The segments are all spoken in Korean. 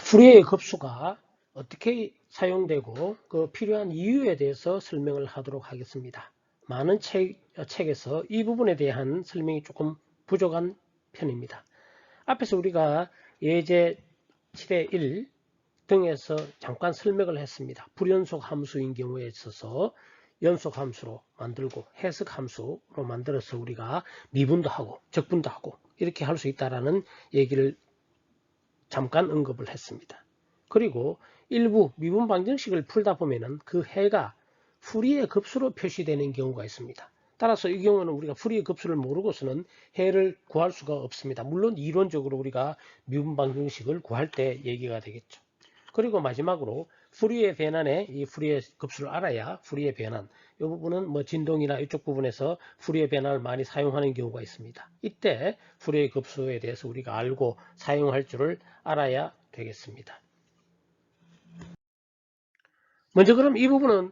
풀이의 급수가 어떻게 사용되고 그 필요한 이유에 대해서 설명을 하도록 하겠습니다. 많은 책에서 이 부분에 대한 설명이 조금 부족한 편입니다. 앞에서 우리가 예제 7의 1 등에서 잠깐 설명을 했습니다. 불연속 함수인 경우에 있어서 연속 함수로 만들고 해석 함수로 만들어서 우리가 미분도 하고 적분도 하고 이렇게 할 수 있다라는 얘기를 잠깐 언급을 했습니다. 그리고 일부 미분 방정식을 풀다 보면은 그 해가 풀이의 급수로 표시되는 경우가 있습니다. 따라서 이 경우는 우리가 풀이의 급수를 모르고서는 해를 구할 수가 없습니다. 물론 이론적으로 우리가 미분 방정식을 구할 때 얘기가 되겠죠. 그리고 마지막으로 풀이의 변환에 이 풀이의 급수를 알아야 풀이의 변환, 이 부분은 뭐 진동이나 이쪽 부분에서 풀이의 변환을 많이 사용하는 경우가 있습니다. 이때 풀이의 급수에 대해서 우리가 알고 사용할 줄을 알아야 되겠습니다. 먼저 그럼 이 부분은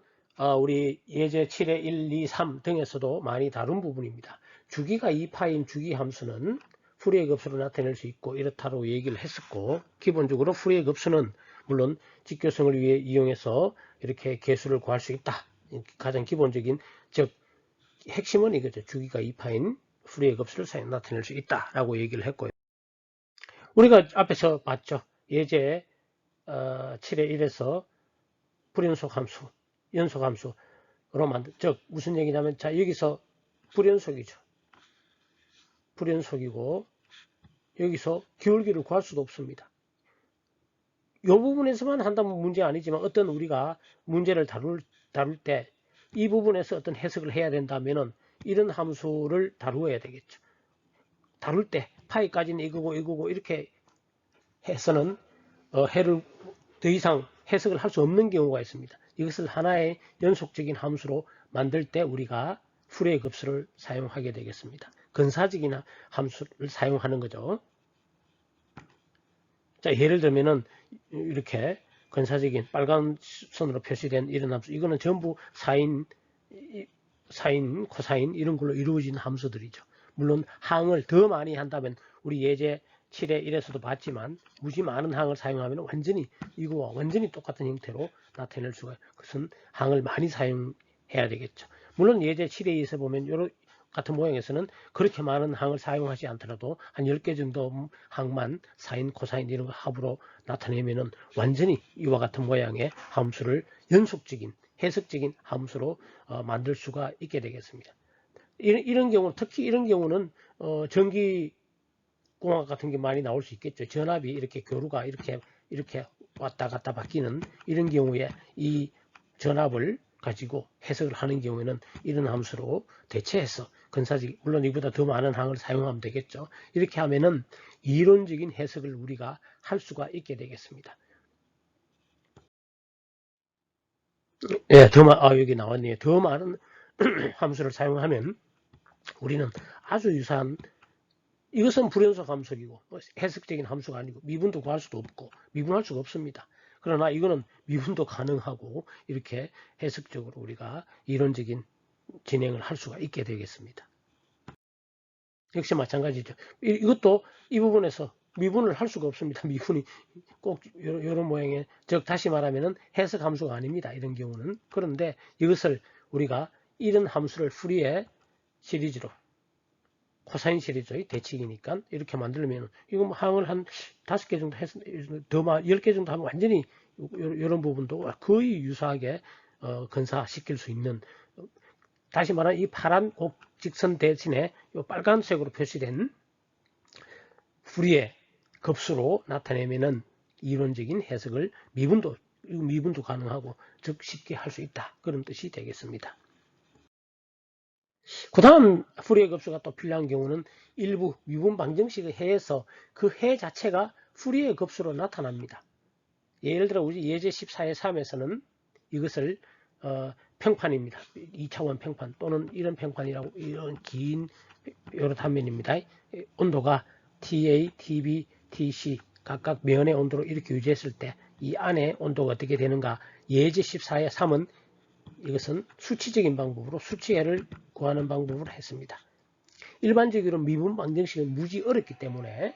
우리 예제 7의 1, 2, 3 등에서도 많이 다룬 부분입니다. 주기가 2파인 주기 함수는 풀이의 급수로 나타낼 수 있고 이렇다고 얘기를 했었고, 기본적으로 풀이의 급수는 물론 직교성을 위해 이용해서 이렇게 개수를 구할 수 있다. 가장 기본적인, 즉 핵심은 이거죠. 주기가 2파인 풀이의 급수를 나타낼 수 있다라고 얘기를 했고요. 우리가 앞에서 봤죠. 예제 7의 1에서 불연속 함수, 연속 함수로 만들, 즉 무슨 얘기냐면, 자 여기서 불연속이죠. 불연속이고 여기서 기울기를 구할 수도 없습니다. 이 부분에서만 한다면 문제 아니지만 어떤 우리가 문제를 다룰 때 이 부분에서 어떤 해석을 해야 된다면은 이런 함수를 다루어야 되겠죠. 다룰 때 파이까지는 이거고 이렇게 해서는 해를 더 이상 해석을 할 수 없는 경우가 있습니다. 이것을 하나의 연속적인 함수로 만들 때 우리가 풀이의 급수를 사용하게 되겠습니다. 근사적인 함수를 사용하는 거죠. 자, 예를 들면은 이렇게 근사적인 빨간 선으로 표시된 이런 함수, 이거는 전부 사인, 코사인 이런 걸로 이루어진 함수들이죠. 물론 항을 더 많이 한다면 우리 예제 7의 1에서도 봤지만 무지 많은 항을 사용하면 완전히 이거와 완전히 똑같은 형태로 나타낼 수가, 그것은 항을 많이 사용해야 되겠죠. 물론 예제 7의 2에서 보면 이런 같은 모양에서는 그렇게 많은 항을 사용하지 않더라도 한 10개 정도 항만 사인, 코사인 이런 거 합으로 나타내면은 완전히 이와 같은 모양의 함수를 연속적인 해석적인 함수로 만들 수가 있게 되겠습니다. 이런 경우, 특히 이런 경우는 전기공학 같은 게 많이 나올 수 있겠죠. 전압이 이렇게 교류가 이렇게 왔다 갔다 바뀌는 이런 경우에 이 전압을 가지고 해석을 하는 경우에는 이런 함수로 대체해서 근사적, 물론 이보다 더 많은 항을 사용하면 되겠죠. 이렇게 하면은 이론적인 해석을 우리가 할 수가 있게 되겠습니다. 예, 여기 나왔네요. 더 많은 함수를 사용하면 우리는 아주 유사한, 이것은 불연속 함수이고 해석적인 함수가 아니고 미분도 구할 수도 없고 미분할 수가 없습니다. 그러나 이거는 미분도 가능하고 이렇게 해석적으로 우리가 이론적인 진행을 할 수가 있게 되겠습니다. 역시 마찬가지죠. 이것도 이 부분에서 미분을 할 수가 없습니다. 미분이 꼭 이런 모양의, 즉 다시 말하면 해석 함수가 아닙니다. 이런 경우는. 그런데 이것을 우리가 이런 함수를 풀이의 시리즈로, 코사인 시리즈의 대칭이니까 이렇게 만들면 이거 뭐 항을 한 5개 정도 해서 더 10개 정도 하면 완전히 이런 부분도 거의 유사하게 근사시킬 수 있는, 다시 말하면 이 파란 곡직선 대신에 이 빨간색으로 표시된 풀이의 급수로 나타내면은 이론적인 해석을 미분도 가능하고 즉 쉽게 할 수 있다, 그런 뜻이 되겠습니다. 그 다음 풀이의 급수가 또 필요한 경우는 일부 미분 방정식의 해에서 그 해 자체가 풀이의 급수로 나타납니다. 예를 들어 우리 예제 14의 3에서는 이것을 평판입니다. 2차원 평판 또는 이런 평판이라고, 이런 긴 여러 단면입니다. 온도가 TA, TB, TC 각각 면의 온도로 이렇게 유지했을 때 이 안에 온도가 어떻게 되는가, 예제 14의 3은 이것은 수치적인 방법으로 수치해를 구하는 방법으로 했습니다. 일반적으로 미분 방정식은 무지 어렵기 때문에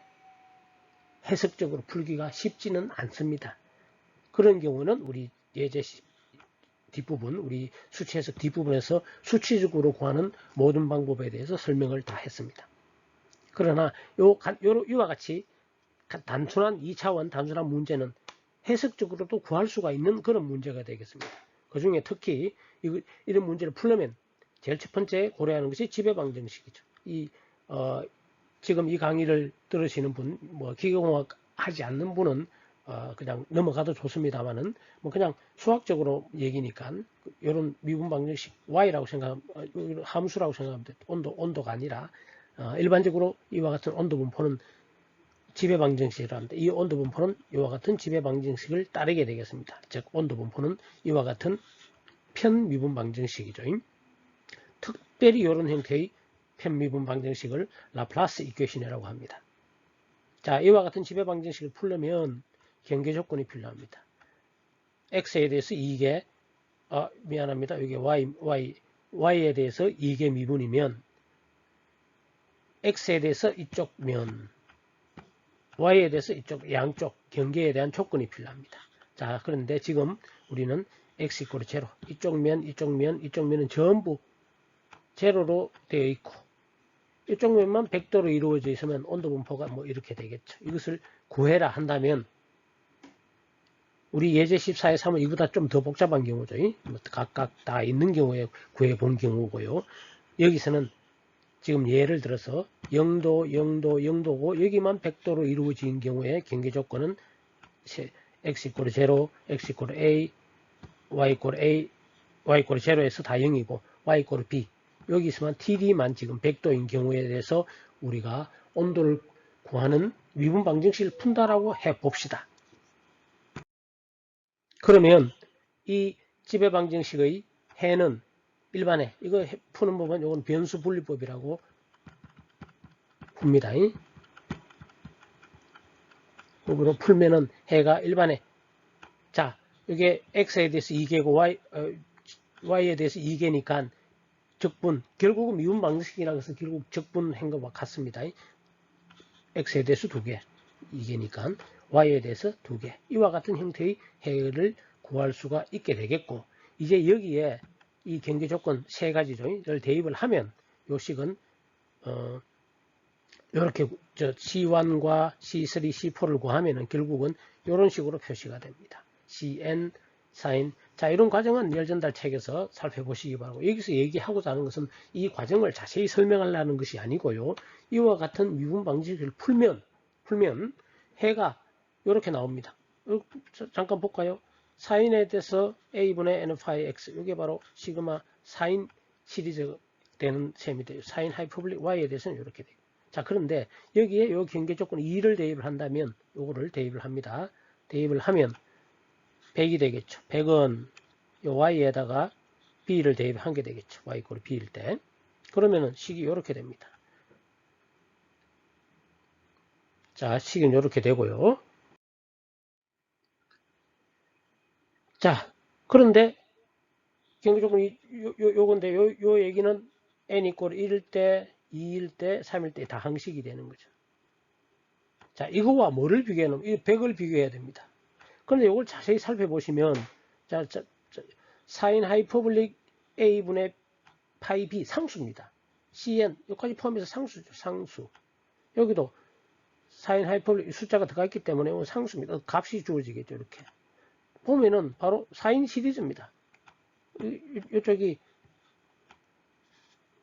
해석적으로 풀기가 쉽지는 않습니다. 그런 경우는 우리 예제 뒷부분, 우리 수치 해석 뒷부분에서 수치적으로 구하는 모든 방법에 대해서 설명을 다 했습니다. 그러나 이와 같이 단순한 2차원 단순한 문제는 해석적으로도 구할 수가 있는 그런 문제가 되겠습니다. 그 중에 특히 이런 문제를 풀려면 제일 첫 번째 고려하는 것이 지배방정식이죠. 지금 이 강의를 들으시는 분, 기계공학 하지 않는 분은 그냥 넘어가도 좋습니다만은 그냥 수학적으로 얘기니까 이런 미분 방정식 y라고 생각하면 함수라고 생각하면 돼. 온도가 아니라 일반적으로 이와 같은 온도 분포는 지배 방정식이라 합니다. 이 온도 분포는 이와 같은 지배 방정식을 따르게 되겠습니다. 즉 온도 분포는 이와 같은 편미분 방정식이죠. 특별히 이런 형태의 편미분 방정식을 라플라스 이퀘이션이라고 합니다. 자, 이와 같은 지배 방정식을 풀려면 경계 조건이 필요합니다. x에 대해서 2개, 미안합니다. 이게 y에 대해서 2개 미분이면 x에 대해서 이쪽 면, y에 대해서 이쪽 양쪽 경계에 대한 조건이 필요합니다. 자, 그런데 지금 우리는 x = 0, 이쪽 면은 전부 제로로 되어 있고 이쪽 면만 100도로 이루어져 있으면 온도 분포가 이렇게 되겠죠. 이것을 구해라 한다면 우리 예제 14에 3은 이보다 좀 더 복잡한 경우죠. 각각 다 있는 경우에 구해 본 경우고요. 여기서는 지금 예를 들어서 0도, 0도고 여기만 100도로 이루어진 경우에 경계 조건은 x = 0, x = a, y = 0에서 다 0이고 y = b. 여기서만 TD만 지금 100도인 경우에 대해서 우리가 온도를 구하는 미분 방정식을 푼다라고 해봅시다. 그러면 이 지배 방정식의 해는 일반해. 이거 푸는 법은 이건 변수 분리법이라고 풉니다. 법으로 풀면은 해가 일반해. 자, 이게 x에 대해서 2개고 y에 대해서 2개니까 적분, 결국은 미분 방정식이라고 해서 결국 적분한 것과 같습니다. x에 대해서 2개, 2개니까 y에 대해서 2개. 이와 같은 형태의 해를 구할 수가 있게 되겠고, 이제 여기에 이 경계 조건 3가지를 대입을 하면 요 식은 이렇게 C1과 C3, C4를 구하면은 결국은 이런 식으로 표시가 됩니다. CN, sin. 자, 이런 과정은 열전달 책에서 살펴보시기 바라고. 여기서 얘기하고자 하는 것은 이 과정을 자세히 설명하려는 것이 아니고요. 이와 같은 미분 방정식을 풀면 해가 이렇게 나옵니다. 잠깐 볼까요? 사인에 대해서 a분의 n 파이 x. 이게 바로 시그마 사인 시리즈 되는 셈이 돼요. 사인 하이퍼블릭 y에 대해서는 이렇게 돼요. 자, 그런데 여기에 요 경계 조건 2를 대입을 한다면 요거를 대입을 합니다. 대입을 하면 100이 되겠죠. 100은 요 y에다가 b를 대입한 게 되겠죠. y = b일 때. 그러면은 식이 이렇게 됩니다. 자, 식은 이렇게 되고요. 자, 그런데 경계 조건이 요건데 요 얘기는 n = 1일 때, 2일 때, 3일 때 다 항식이 되는 거죠. 자, 이거와 뭐를 비교하냐면 이 100을 비교해야 됩니다. 그런데 이걸 자세히 살펴보시면 사인 하이퍼블릭 a분의 파이 b 상수입니다. cn 여기까지 포함해서 상수죠. 상수. 여기도 사인 하이퍼블릭 숫자가 들어가 있기 때문에 이건 상수입니다. 값이 주어지겠죠. 이렇게 보면은 바로 사인 시리즈입니다. 이쪽이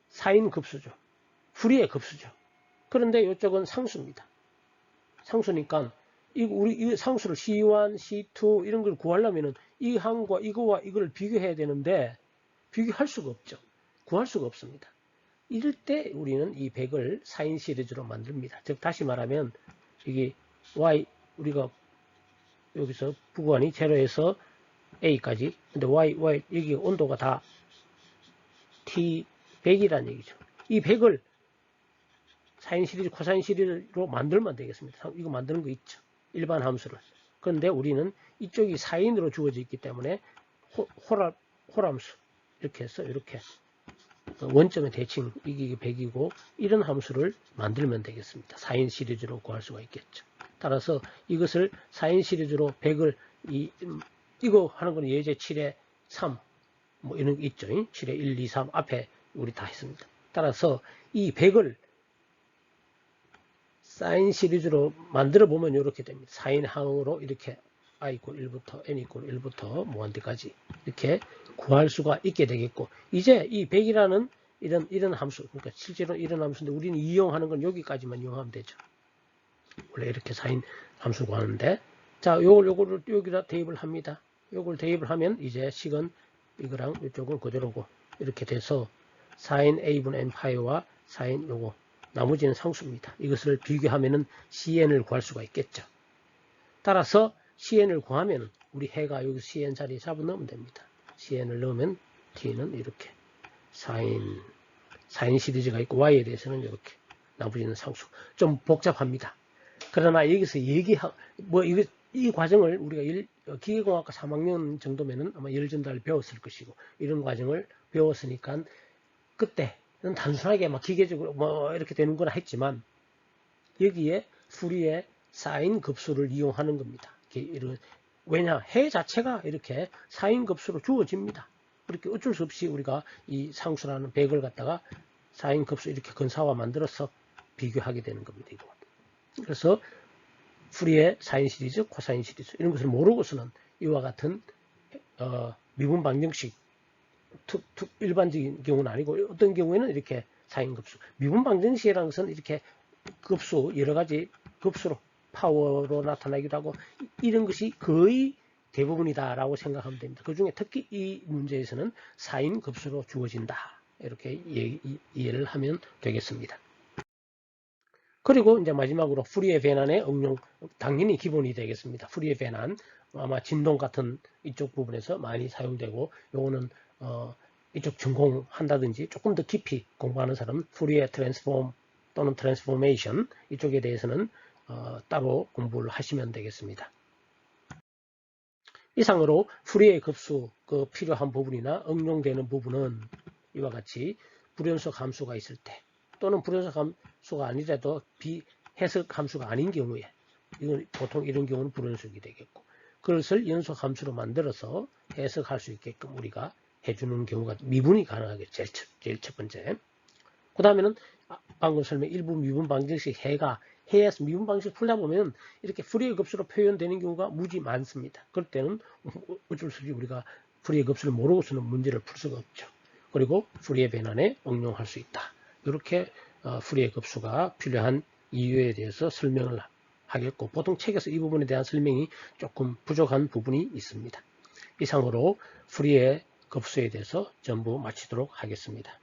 사인 급수죠. 풀이의 급수죠. 그런데 이쪽은 상수입니다. 상수니까 이 상수를 C1, C2 이런 걸 구하려면은 이 항과 이거와 이걸 비교해야 되는데 비교할 수가 없죠. 구할 수가 없습니다. 이럴 때 우리는 이 100을 사인 시리즈로 만듭니다. 즉 다시 말하면 이게 y 우리가 여기서 부관이 0에서 a까지 근데 y 여기 온도가 다 T100이라는 얘기죠. 이 100을 사인 시리즈, 코사인 시리즈로 만들면 되겠습니다. 이거 만드는 거 있죠. 일반 함수를. 그런데 우리는 이쪽이 사인으로 주어져 있기 때문에 홀함수 이렇게 해서 이렇게 원점의 대칭 이게 100이고 이런 함수를 만들면 되겠습니다. 사인 시리즈로 구할 수가 있겠죠. 따라서 이것을 사인 시리즈로 100을 이거 하는 건 예제 7에 3 뭐 이런 게 있죠. 7에 1, 2, 3 앞에 우리 다 했습니다. 따라서 이 100을 사인 시리즈로 만들어 보면 이렇게 됩니다. 사인 항으로 이렇게 i = 1부터 n = 1부터 무한대까지 이렇게 구할 수가 있게 되겠고, 이제 이 100이라는 이런 함수, 그러니까 실제로 이런 함수인데 우리는 이용하는 건 여기까지만 이용하면 되죠. 원래 이렇게 사인 함수 구하는데, 자, 요거를 여기다 대입을 합니다. 요걸 대입을 하면 이제 식은 이거랑 이쪽은 그대로고 이렇게 돼서 사인 a분 n 파이와 사인 요거 나머지는 상수입니다. 이것을 비교하면은 cn을 구할 수가 있겠죠. 따라서 cn을 구하면 우리 해가 여기 cn 자리에 잡아넣으면 됩니다. cn을 넣으면 t는 이렇게 사인 시리즈가 있고 y에 대해서는 이렇게 나머지는 상수. 좀 복잡합니다. 그러나 여기서 이 과정을 우리가 기계공학과 3학년 정도면은 아마 열전달 배웠을 것이고, 이런 과정을 배웠으니까 그때는 단순하게 막 기계적으로 뭐 이렇게 되는구나 했지만, 여기에 풀이의 사인 급수를 이용하는 겁니다. 왜냐, 해 자체가 이렇게 사인 급수로 주어집니다. 그렇게 어쩔 수 없이 우리가 이 상수라는 100을 갖다가 사인 급수 이렇게 근사화 만들어서 비교하게 되는 겁니다. 이거. 그래서 풀이의 사인 시리즈, 코사인 시리즈 이런 것을 모르고서는 이와 같은 미분 방정식 일반적인 경우는 아니고, 어떤 경우에는 이렇게 사인 급수, 미분 방정식이라는 것은 이렇게 급수, 여러 가지 급수로 파워로 나타나기도 하고, 이런 것이 거의 대부분이다라고 생각하면 됩니다. 그 중에 특히 이 문제에서는 사인 급수로 주어진다, 이렇게 이해를 하면 되겠습니다. 그리고 이제 마지막으로 풀이의 배난의 응용, 당연히 기본이 되겠습니다. 풀이의 배난, 아마 진동 같은 이쪽 부분에서 많이 사용되고, 요거는 이쪽 전공한다든지 조금 더 깊이 공부하는 사람은 풀이의 트랜스폼 또는 트랜스포메이션 이쪽에 대해서는 따로 공부를 하시면 되겠습니다. 이상으로 풀이의 급수 그 필요한 부분이나 응용되는 부분은 이와 같이 불연속 함수가 있을 때, 또는 불연속 함수가 아니라도 비해석 함수가 아닌 경우에, 이건 보통 이런 경우는 불연속이 되겠고, 그것을 연속 함수로 만들어서 해석할 수 있게끔 우리가 해주는 경우가 미분이 가능하겠죠. 제일 첫 번째. 그 다음에는 방금 설명 일부 미분 방정식 해에서 미분 방식 풀다 보면 이렇게 풀이의 급수로 표현되는 경우가 무지 많습니다. 그럴 때는 어쩔 수 없이 우리가 풀이의 급수를 모르고서는 문제를 풀 수가 없죠. 그리고 풀이의 배난에 응용할 수 있다. 이렇게 풀이의 급수가 필요한 이유에 대해서 설명을 하겠고, 보통 책에서 이 부분에 대한 설명이 조금 부족한 부분이 있습니다. 이상으로 풀이의 급수에 대해서 전부 마치도록 하겠습니다.